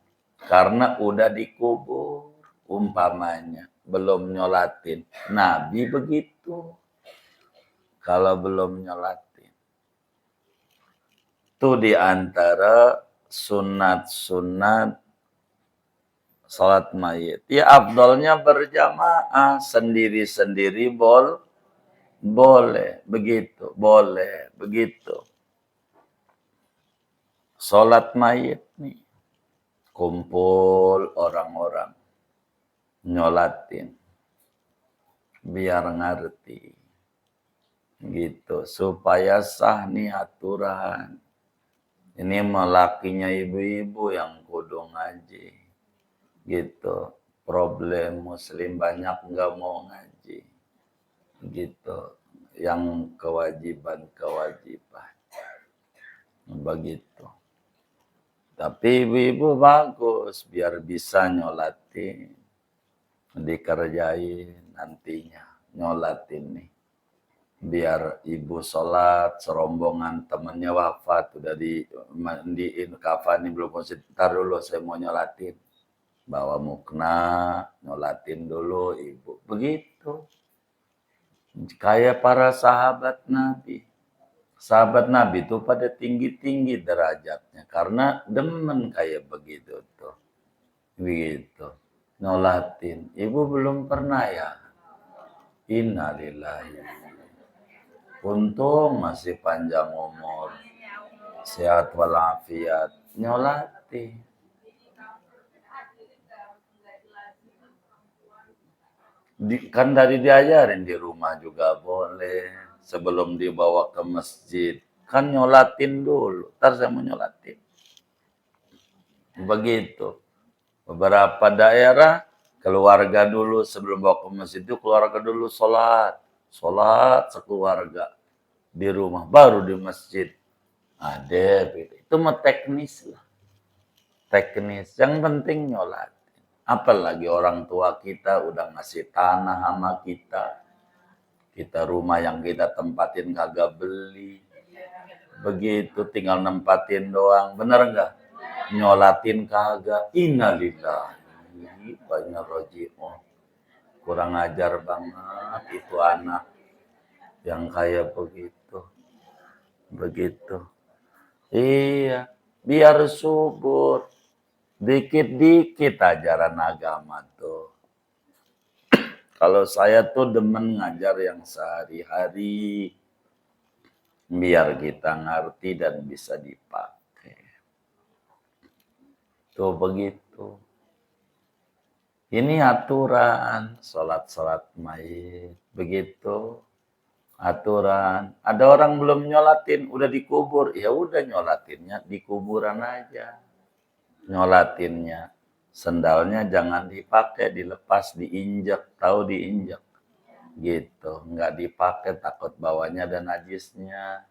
Karena udah dikubur, umpamanya. Belum nyolatin. Nabi begitu. Kalau belum nyolatin. Itu diantara sunat-sunat salat mayit. Ya afdolnya berjamaah, sendiri-sendiri boleh, begitu, boleh, begitu. Salat mayit nih, kumpul orang-orang, nyolatin, biar ngerti, gitu, supaya sah nih aturan. Ini melakinya ibu-ibu yang kudu ngaji. Gitu, problem muslim banyak nggak mau ngaji, gitu, yang kewajiban begitu. Tapi ibu-ibu bagus biar bisa nyolatin, dikerjain nantinya nyolatin nih, biar ibu sholat serombongan temennya wafat udah dimandiin kafan belum posisi, ntar dulu saya mau nyolatin. Bawa mukna, nyolatin dulu ibu. Begitu. Kayak para sahabat Nabi. Sahabat Nabi itu pada tinggi-tinggi derajatnya. Karena demen kayak begitu tuh. Begitu. Nyolatin. Ibu belum pernah ya? Innalillahi. Untung masih panjang umur. Sehat walafiat. Nyolatin. Kan dari diajarin di rumah juga boleh. Sebelum dibawa ke masjid. Kan nyolatin dulu. Ntar saya mau nyolatin. Begitu. Beberapa daerah Keluarga dulu sebelum bawa ke masjid itu keluarga dulu sholat sekeluarga di rumah, baru di masjid. Ada, itu mah teknis lah. Teknis, yang penting nyolat. Apalagi orang tua kita udah ngasih tanah sama kita. Kita rumah yang kita tempatin kagak beli. Begitu tinggal nempatin doang. Bener nggak? Nyolatin kagak. Innalillahi wa inna roji'un. Kurang ajar banget itu anak yang kayak begitu. Begitu. Iya, biar subur. Dikit-dikit ajaran agama tuh. Kalau saya tuh demen ngajar yang sehari-hari. Biar kita ngerti dan bisa dipakai. Tuh begitu. Ini aturan sholat-sholat mayit. Begitu. Aturan. Ada orang belum nyolatin, udah dikubur. Ya udah nyolatinnya di kuburan aja. Nyolatinnya. Sendalnya jangan dipakai, dilepas, diinjak. Tahu diinjak. Gitu. Nggak dipakai, takut bawanya ada najisnya.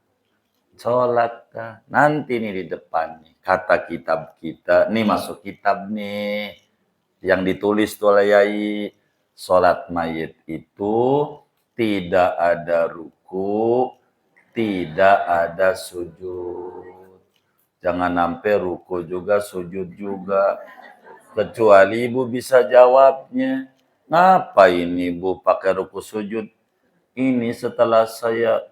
Sholat. Nanti nih di depan nih. Kata kitab kita. Nih masuk kitab nih. Yang ditulis tuh oleh Yai. Sholat mayit itu tidak ada ruku, tidak ada sujud. Jangan sampai ruku juga, sujud juga. Kecuali ibu bisa jawabnya. Ngapain ibu pakai ruku sujud? Ini setelah saya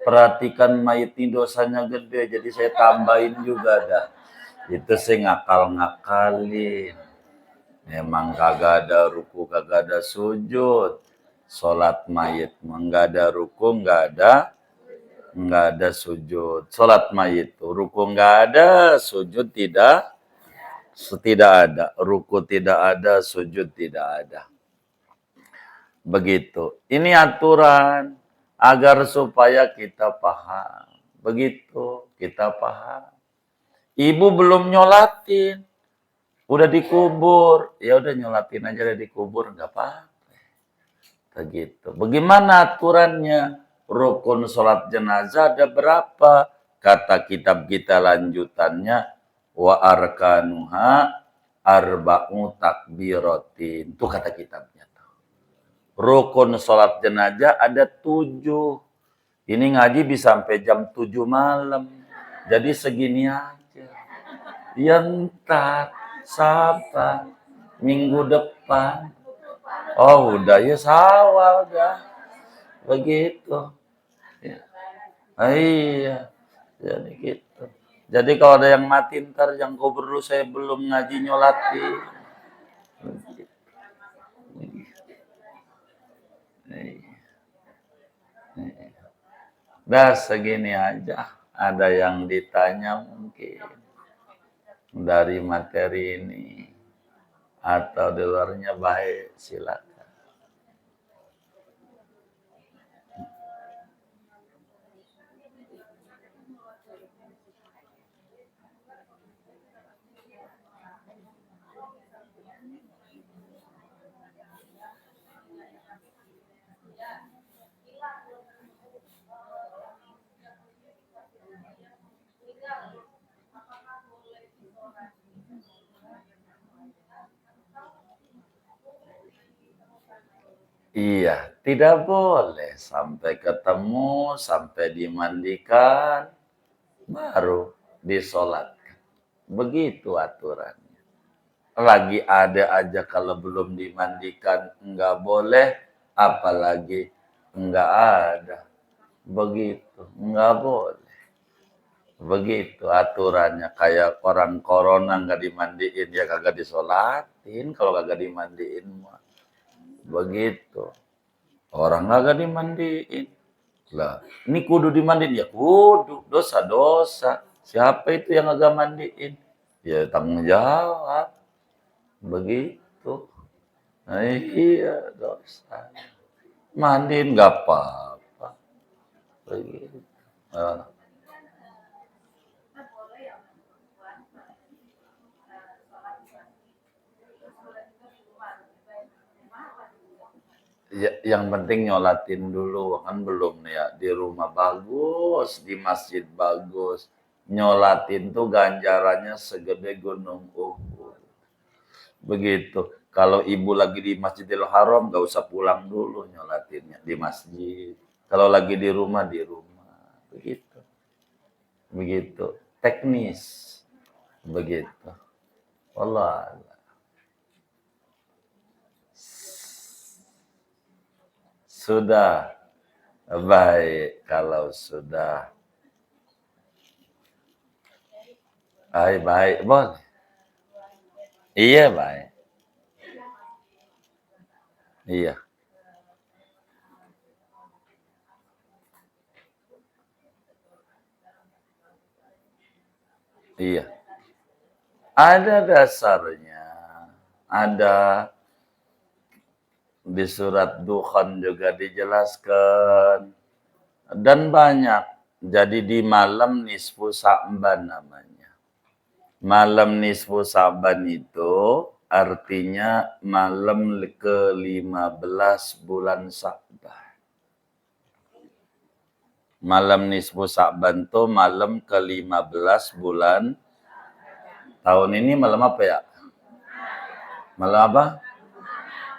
perhatikan mayit ini dosanya gede, jadi saya tambahin juga dah. Itu saya ngakal-ngakalin. Memang kagak ada ruku, kagak ada sujud. Sholat mayit nggak ada ruku, nggak ada sujud. Sholat mayit tuh ruku nggak ada, sujud tidak ada, ruku tidak ada, sujud tidak ada. Begitu. Ini aturan agar supaya kita paham. Begitu kita paham. Ibu belum nyolatin, udah dikubur, ya udah nyolatin aja, udah dikubur nggak apa-apa. Begitu. Bagaimana aturannya? Rukun sholat jenazah ada berapa? Kata kitab kita lanjutannya, wa arkanuha arba'u takbiratin. Itu kata kitabnya. Rukun sholat jenazah ada 7. Ini ngaji bisa sampai jam 7 malam. Jadi segini aja. Ya ntar, sabar, minggu depan. Oh udah ya sawal dah. Begitu. Ya. Iya. Jadi gitu. Jadi kalau ada yang mati ntar yang kubur dulu saya belum ngaji nyolatin. Begitu. Dah segini aja. Ada yang ditanya mungkin dari materi ini atau di luarnya baik silakan. Iya, tidak boleh sampai ketemu, sampai dimandikan, baru disolatkan. Begitu aturannya. Lagi ada aja kalau belum dimandikan enggak boleh, apalagi enggak ada. Begitu, enggak boleh. Begitu aturannya. Kayak orang corona enggak dimandiin, ya kagak disolatin kalau kagak dimandiin mah. Begitu. Orang kagak dimandiin. Lah, ini kudu dimandiin. Ya kudu, dosa-dosa. Siapa itu yang kagak mandiin? Ya tanggung jawab. Begitu. Nah, iya, dosa. Mandiin nggak apa-apa. Begitu. Nah, Ya, yang penting nyolatin dulu, kan belum nih ya. Di rumah bagus, di masjid bagus. Nyolatin tuh ganjarannya segede gunung Uhud. Begitu. Kalau ibu lagi di Masjidil Haram, gak usah pulang dulu nyolatinnya di masjid. Kalau lagi di rumah, di rumah. Begitu. Begitu. Teknis. Begitu. Allah. Sudah. Baik. Kalau sudah. Baik, baik. Boleh. Iya, baik. Iya. Iya. Ada dasarnya. Ada di surat Dukhan juga dijelaskan. Dan banyak. Jadi di malam nisfu Sa'ban namanya. Malam nisfu Sa'ban itu artinya malam ke-15 bulan Sa'ban. Malam nisfu Sa'ban itu malam ke-15 bulan. Tahun ini malam apa ya? Malam apa?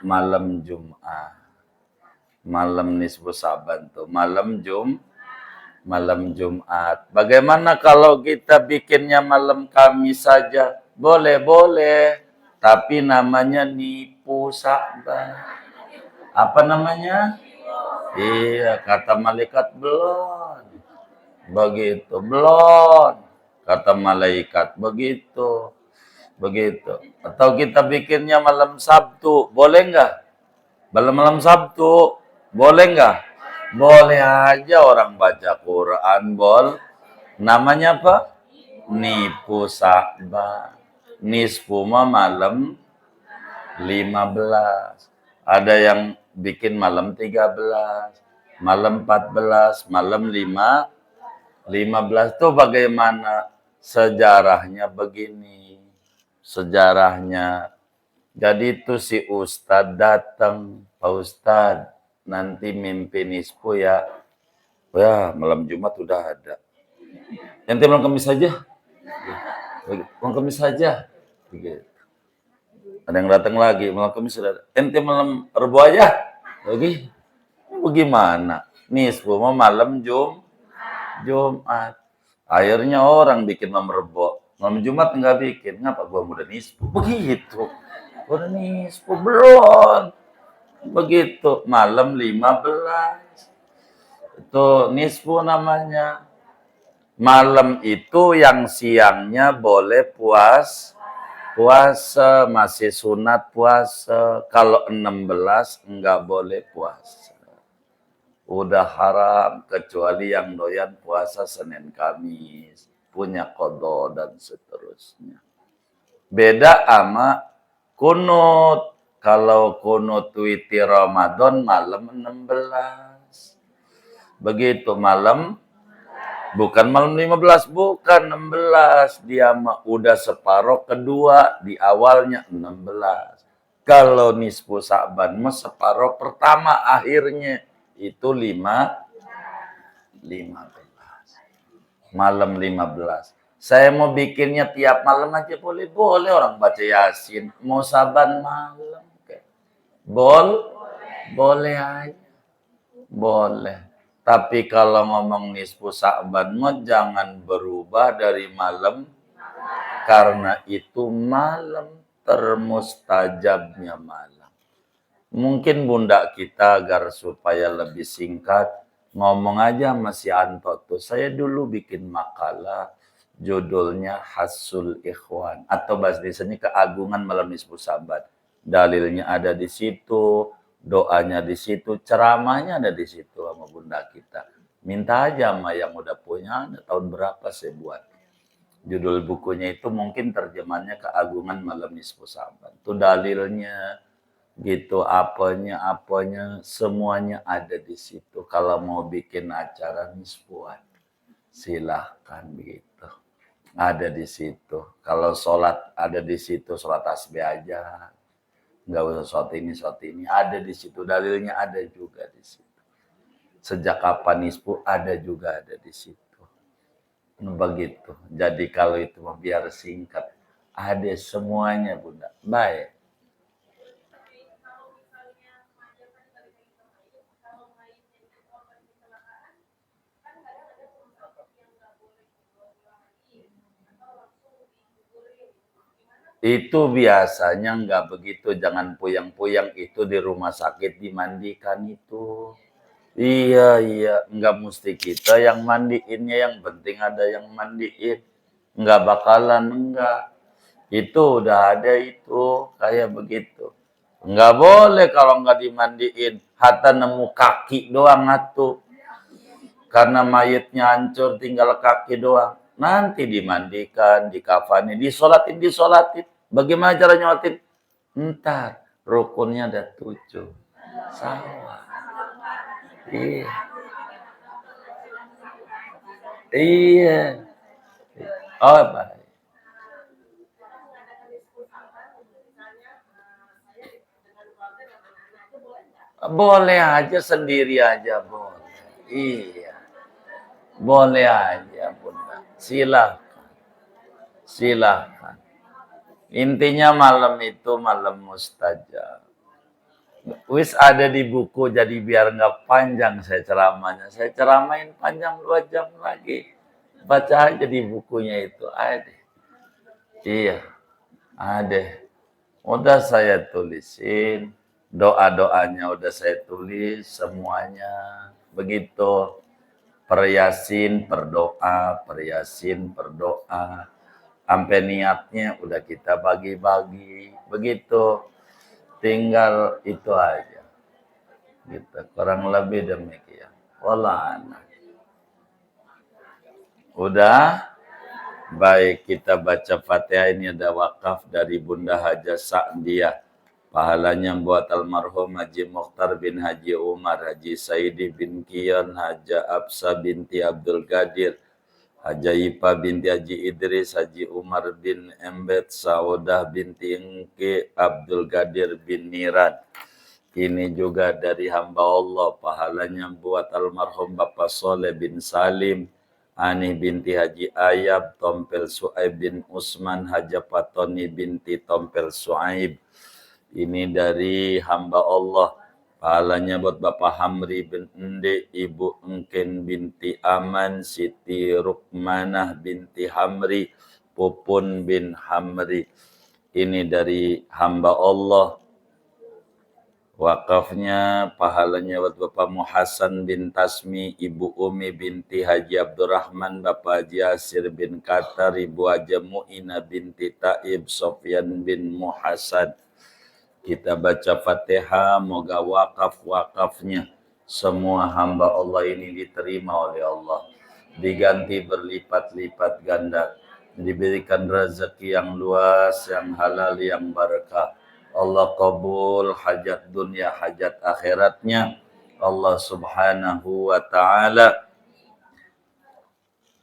Malam Jumat. Malam nisfu Sa'ban tuh malam Jumat. Bagaimana kalau kita bikinnya malam Kamis saja? Boleh, boleh. Tapi namanya nipu Sa'ban. Apa namanya? Iya, kata malaikat belum. Begitu, belum. Kata malaikat begitu. Begitu. Atau kita bikinnya malam Sabtu, boleh nggak? Malam Sabtu, boleh nggak? Boleh aja orang baca Quran, Namanya apa? Nipu Sa'ban. Nisfu mah malam 15. Ada yang bikin malam 13, malam 14, malam 15 tuh bagaimana? Sejarahnya begini. Sejarahnya. Jadi itu si Ustadz datang, Pak Ustadz, nanti mimpi nisfu ya. Ya, malam Jumat udah ada. Ente malam Kamis saja. Malam Kamis saja. Begitu. Ada yang datang lagi, malam Kamis sudah ada. Ente malam Rebo aja. Lagi. Bagaimana? Nisfu mau malam Jumat. Akhirnya orang bikin malam Rebo. Malam Jumat enggak bikin. Ngapa gua muda nisfu? Begitu. Udah nisfu belum. Begitu. Malam 15. Itu nisfu namanya. Malam itu yang siangnya boleh puasa, masih sunat puasa. Kalau 16 enggak boleh puasa. Udah haram kecuali yang doyan puasa Senin Kamis, punya qadha dan seterusnya. Beda sama kunut. Kalau kunut witir Ramadan malam 16. Begitu malam. Bukan malam 15, bukan 16. Dia udah separuh kedua, di awalnya 16. Kalau nisfu Sa'ban, separuh pertama akhirnya itu 15. Malam 15. Saya mau bikinnya tiap malam aja boleh. Boleh orang baca Yasin. Mau Saban malam. Boleh aja. Boleh. Tapi kalau ngomong nisfu Sa'ban jangan berubah dari malam karena itu malam termustajabnya malam. Mungkin bunda kita agar supaya lebih singkat ngomong aja masih Anto tuh. Saya dulu bikin makalah judulnya Hasul Ikhwan atau bahasa Indonesianya keagungan malam nisfu Sa'ban. Dalilnya ada di situ. Doanya di situ, ceramahnya ada di situ sama bunda kita. Minta aja sama yang udah punya, ada tahun berapa saya buat. Judul bukunya itu mungkin terjemahannya keagungan malam nisfu Sa'ban. Itu dalilnya, gitu, apanya, semuanya ada di situ. Kalau mau bikin acara nisfuan, silahkan begitu. Ada di situ. Kalau sholat ada di situ, sholat tasbih aja. nggak usah shot ini, ada di situ dalilnya, ada juga di situ. Sejak kapan nisfu ada juga ada di situ. Begitu. Jadi kalau itu biar singkat, ada semuanya Bunda. Baik. Itu biasanya nggak begitu, jangan puyang-puyang, itu di rumah sakit dimandikan itu. Iya, nggak mesti kita yang mandiinnya, yang penting ada yang mandiin. Nggak bakalan, enggak. Itu udah ada itu, kayak begitu. Nggak boleh kalau nggak dimandiin. Hatta nemu kaki doang atuh. Karena mayatnya hancur, tinggal kaki doang. Nanti dimandikan, dikafani, disolatin. Bagaimana cara nyolatin? Entar, rukunnya ada 7. Salah. Iya. Iya. Oh, baik. Boleh aja, sendiri aja boleh. Iya. Boleh aja, Bunda. Silakan. Intinya malam itu malam mustajab. Wis ada di buku, jadi biar nggak panjang saya ceramahnya. Saya ceramain panjang 2 jam lagi. Baca aja di bukunya itu. Ada. Iya, ada. Udah saya tulisin. Doa-doanya udah saya tulis semuanya. Begitu. Per Yasin berdoa. Sampai niatnya udah kita bagi-bagi. Begitu. Tinggal itu aja. Gitu. Kurang lebih demikian. Wallah. Udah? Baik, kita baca Fatihah. Ini ada wakaf dari Bunda Haja Sa'diyah. Pahalanya buat almarhum Haji Mokhtar bin Haji Umar, Haji Saidi bin Kion, Haja Absa binti Abdul Qadir, Haja Ipa binti Haji Idris, Haji Umar bin Embet, Saudah binti Engke, Abdul Qadir bin Niran. Ini juga dari hamba Allah, pahalanya buat almarhum Bapak Soleh bin Salim, Ani binti Haji Ayab, Tompel Su'aib bin Usman, Haja Patoni binti Tompel Su'aib. Ini dari hamba Allah, pahalanya buat Bapak Hamri bin Ende, Ibu Engken binti Aman, Siti Rukmanah binti Hamri, Pupun bin Hamri. Ini dari hamba Allah. Wakafnya pahalanya buat Bapak Muhasan bin Tasmi, Ibu Umi binti Haji Abdurrahman, Bapak Haji Asir bin Qatar, Ibu Haja Mu'ina binti Taib, Sofyan bin Muhasan. Kita baca Fatihah, moga wakaf-wakafnya semua hamba Allah ini diterima oleh Allah. Diganti berlipat-lipat ganda. Diberikan rezeki yang luas, yang halal, yang barakah. Allah kabul hajat dunia, hajat akhiratnya. Allah subhanahu wa ta'ala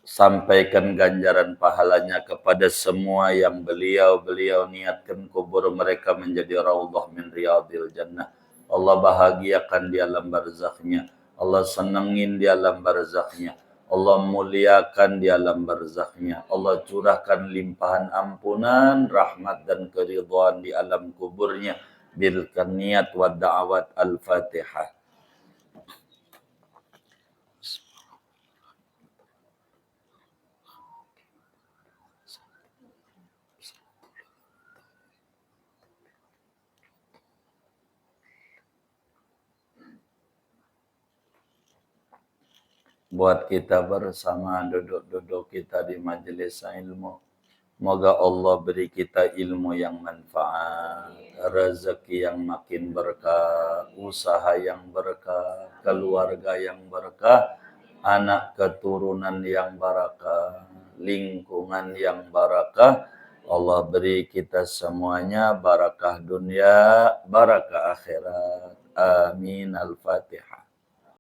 sampaikan ganjaran pahalanya kepada semua yang beliau niatkan kubur mereka menjadi raudhah min riyadil jannah. Allah bahagiakan di alam barzakhnya. Allah senengin di alam barzakhnya. Allah muliakan di alam barzakhnya. Allah curahkan limpahan ampunan, rahmat dan keridhaan di alam kuburnya. Bil niat wa da'awat al-Fatihah. Buat kita bersama duduk-duduk kita di majelis ilmu. Moga Allah beri kita ilmu yang manfaat, rezeki yang makin berkah, usaha yang berkah, keluarga yang berkah, anak keturunan yang barakah, lingkungan yang barakah. Allah beri kita semuanya barakah dunia, barakah akhirat. Amin. Al-Fatihah.